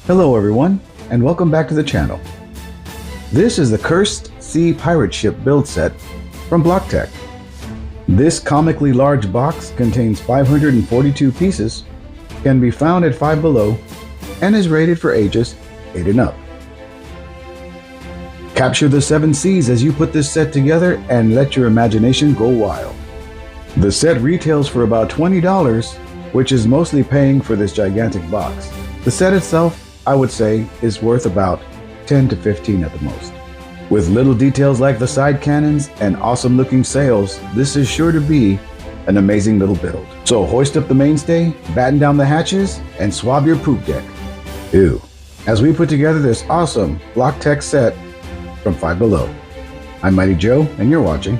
Hello everyone, and welcome back to the channel. This is the Cursed Sea Pirate Ship build set from BlockTech. This comically large box contains 542 pieces, can be found at Five Below, and is rated for ages 8 and up. Capture the 7 seas as you put this set together and let your imagination go wild. The set retails for about $20, which is mostly paying for this gigantic box. The set itself, I would say, is worth about 10 to 15 at the most. With little details like the side cannons and awesome looking sails, this is sure to be an amazing little build. So hoist up the mainstay, batten down the hatches, and swab your poop deck. Ew. As we put together this awesome BlockTech set from Five Below. I'm Mighty Joe, and you're watching.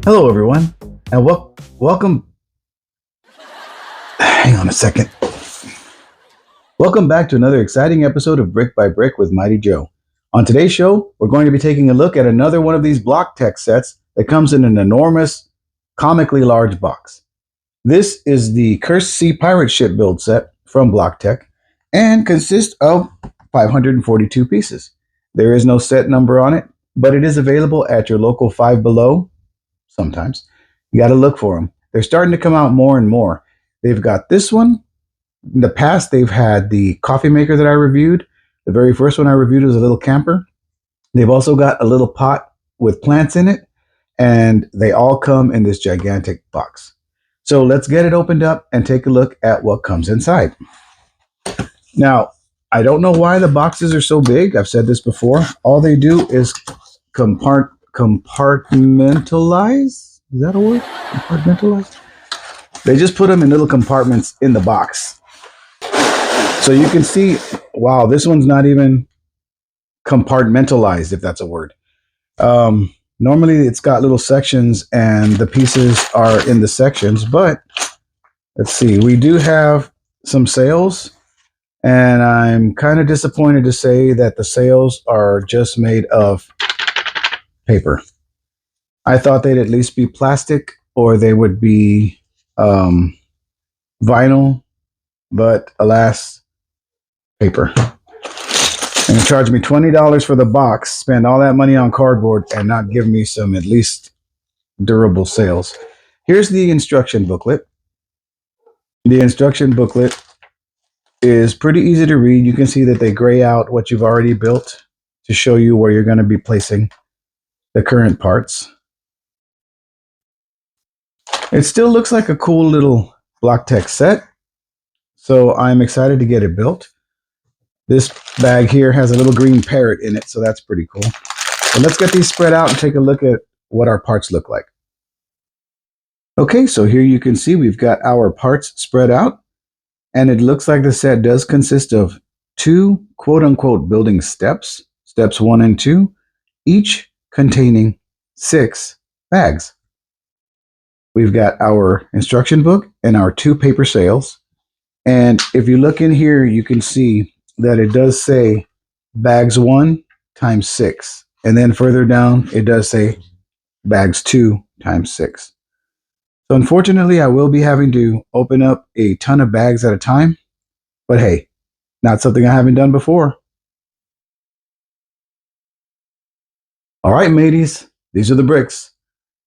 Hello everyone, and welcome. Hang on a second. Welcome back to another exciting episode of Brick by Brick with Mighty Joe. On today's show, we're going to be taking a look at another one of these BlockTech sets that comes in an enormous, comically large box. This is the Cursed Sea Pirate Ship build set from BlockTech and consists of 542 pieces. There is no set number on it, but it is available at your local Five Below. Sometimes. You got to look for them. They're starting to come out more and more. They've got this one. In the past, they've had the coffee maker that I reviewed. The very first one I reviewed was a little camper. They've also got a little pot with plants in it, and they all come in this gigantic box. So let's get it opened up and take a look at what comes inside. Now, I don't know why the boxes are so big. I've said this before. All they do is compartmentalize. Is that a word? Compartmentalize? They just put them in little compartments in the box. So you can see, wow, this one's not even compartmentalized, if that's a word. Normally it's got little sections and the pieces are in the sections, but let's see, we do have some sails, and I'm kind of disappointed to say that the sails are just made of paper. I thought they'd at least be plastic or they would be vinyl, but alas, paper. And they charged me $20 for the box, spend all that money on cardboard, and not give me some at least durable sails. Here's the instruction booklet. The instruction booklet is pretty easy to read. You can see that they gray out what you've already built to show you where you're going to be placing the current parts. It still looks like a cool little BlockTech set, so I'm excited to get it built. This bag here has a little green parrot in it, so that's pretty cool. So let's get these spread out and take a look at what our parts look like. Okay, so here you can see we've got our parts spread out, and it looks like the set does consist of 2 quote-unquote building steps, steps 1 and 2, each containing 6 bags. We've got our instruction book and our 2 paper sails. And if you look in here, you can see that it does say bags 1 times 6. And then further down, it does say bags 2 times 6. So unfortunately, I will be having to open up a ton of bags at a time. But hey, not something I haven't done before. All right, mateys, these are the bricks.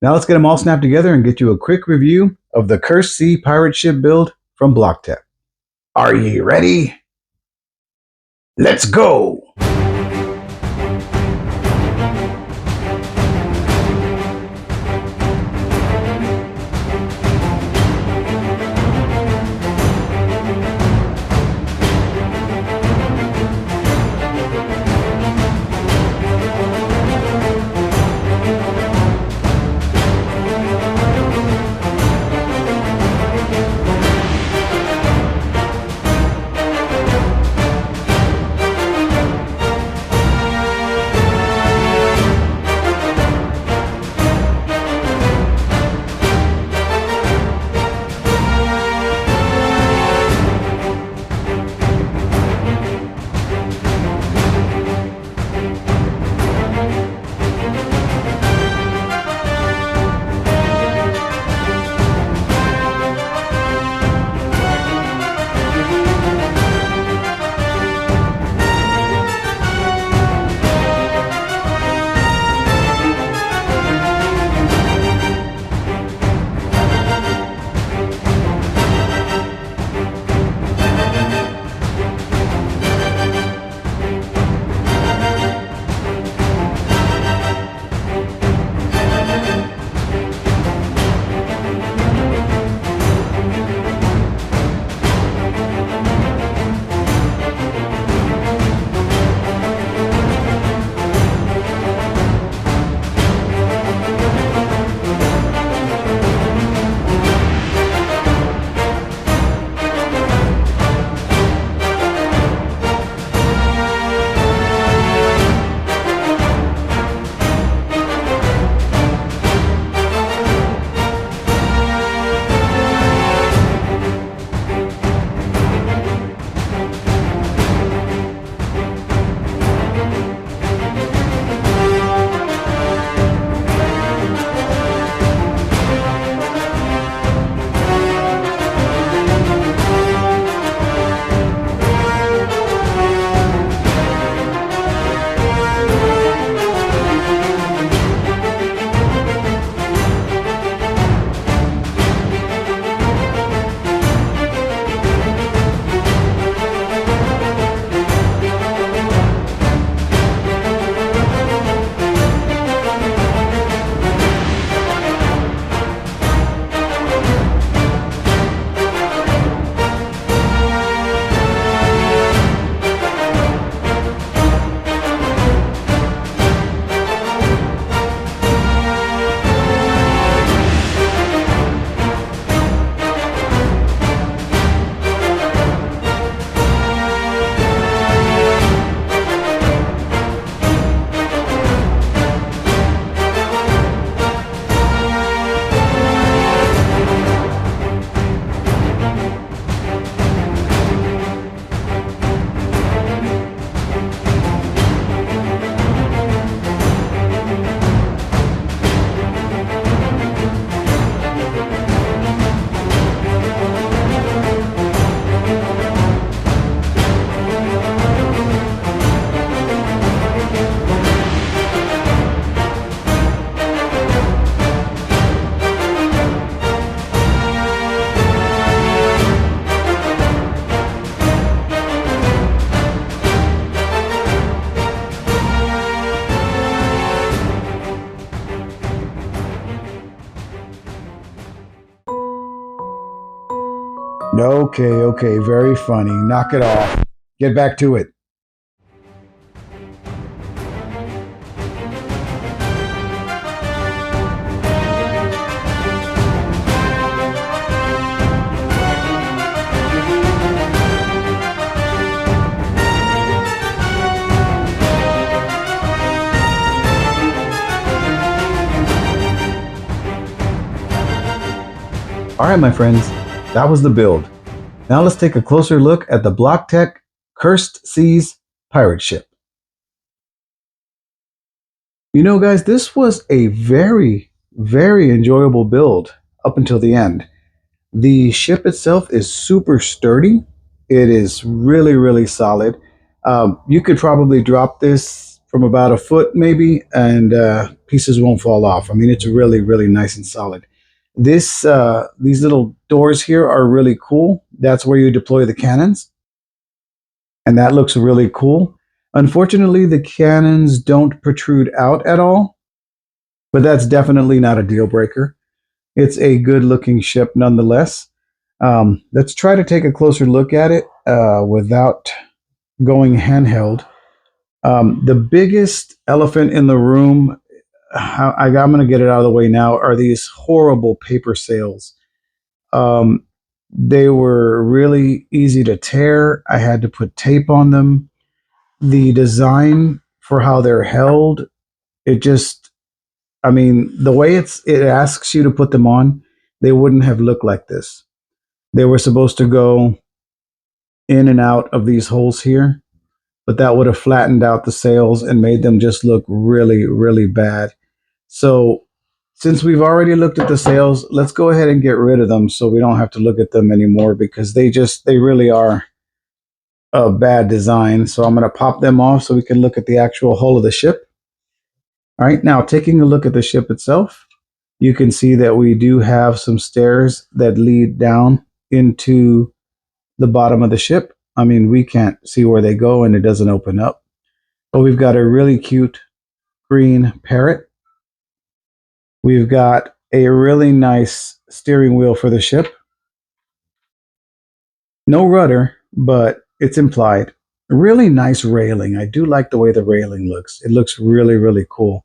Now let's get them all snapped together and get you a quick review of the Cursed Sea Pirate Ship build from BlockTech. Are ye ready? Let's go! Okay, okay, very funny. Knock it off. Get back to it. All right, my friends, that was the build. Now let's take a closer look at the BlockTech Cursed Seas pirate ship. You know, guys, this was a very, very enjoyable build up until the end. The ship itself is super sturdy. It is really, really solid. You could probably drop this from about a foot maybe, and pieces won't fall off. I mean, it's really, really nice and solid. These little doors here are really cool. That's where you deploy the cannons, and that looks really cool. Unfortunately, the cannons don't protrude out at all, but that's definitely not a deal breaker. It's a good looking ship nonetheless. Let's try to take a closer look at it without going handheld. The biggest elephant in the room, I'm going to get it out of the way now, are these horrible paper sails. They were really easy to tear. I had to put tape on them. The design for how they're held, it just, I mean, the way it asks you to put them on, they wouldn't have looked like this. They were supposed to go in and out of these holes here, but that would have flattened out the sails and made them just look really, really bad. So since we've already looked at the sails, let's go ahead and get rid of them so we don't have to look at them anymore, because they really are a bad design. So I'm going to pop them off so we can look at the actual hull of the ship. All right, now taking a look at the ship itself, you can see that we do have some stairs that lead down into the bottom of the ship. I mean, we can't see where they go and it doesn't open up. But we've got a really cute green parrot. We've got a really nice steering wheel for the ship. No rudder, but it's implied. A really nice railing. I do like the way the railing looks. It looks really, really cool.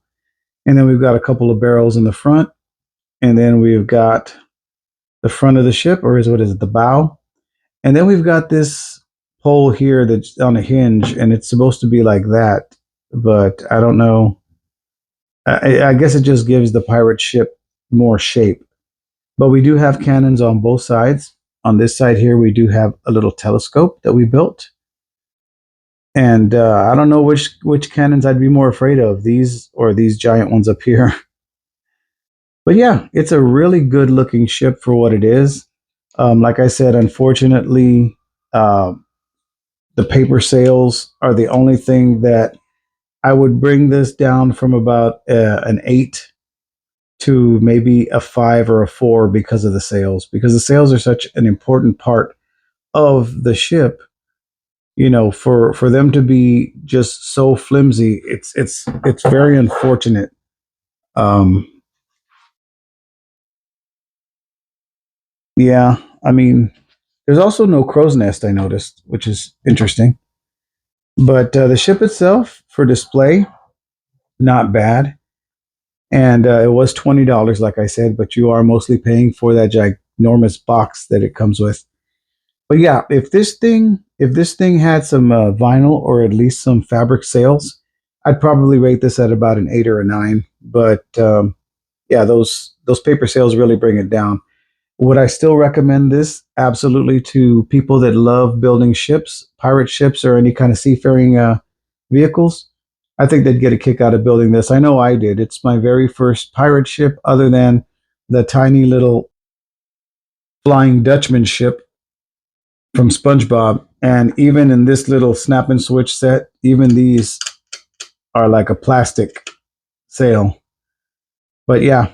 And then we've got a couple of barrels in the front. And then we've got the front of the ship, or what is it, the bow. And then we've got this pole here that's on a hinge, and it's supposed to be like that, but I don't know. I guess it just gives the pirate ship more shape. But we do have cannons on both sides. On this side here, we do have a little telescope that we built. And I don't know which cannons I'd be more afraid of, these or these giant ones up here. But yeah, it's a really good looking ship for what it is. Like I said, unfortunately, the paper sails are the only thing that I would bring this down from about an 8 to maybe a 5 or a 4 because of the sails. Because the sails are such an important part of the ship. You know, for them to be just so flimsy, it's very unfortunate. Yeah, I mean, there's also no crow's nest, I noticed, which is interesting. But the ship itself for display, not bad. And it was $20, like I said, but you are mostly paying for that ginormous box that it comes with. But yeah, if this thing had some vinyl or at least some fabric sails, I'd probably rate this at about an 8 or a 9. But yeah, those paper sails really bring it down. Would I still recommend this? Absolutely, to people that love building ships, pirate ships, or any kind of seafaring vehicles. I think they'd get a kick out of building this. I know I did. It's my very first pirate ship, other than the tiny little Flying Dutchman ship from SpongeBob. And even in this little snap and switch set, even these are like a plastic sail. But yeah,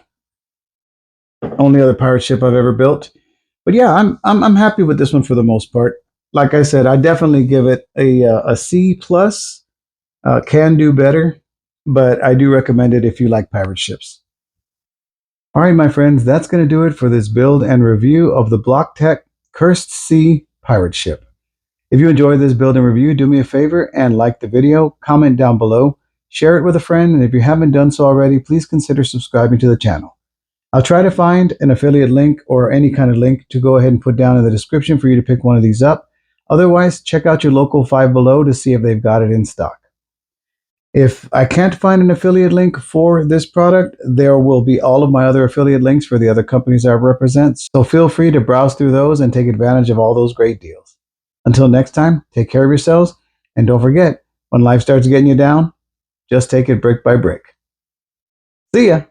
only other pirate ship I've ever built. But yeah, I'm happy with this one for the most part. Like I said, I definitely give it a C plus. Can do better, but I do recommend it if you like pirate ships. All right, my friends, that's going to do it for this build and review of the BlockTech Cursed Sea pirate ship. If you enjoyed this build and review, do me a favor and like the video, comment down below, share it with a friend, and if you haven't done so already, please consider subscribing to the channel. I'll try to find an affiliate link or any kind of link to go ahead and put down in the description for you to pick one of these up. Otherwise, check out your local Five Below to see if they've got it in stock. If I can't find an affiliate link for this product, there will be all of my other affiliate links for the other companies I represent, so feel free to browse through those and take advantage of all those great deals. Until next time, take care of yourselves, and don't forget, when life starts getting you down, just take it brick by brick. See ya!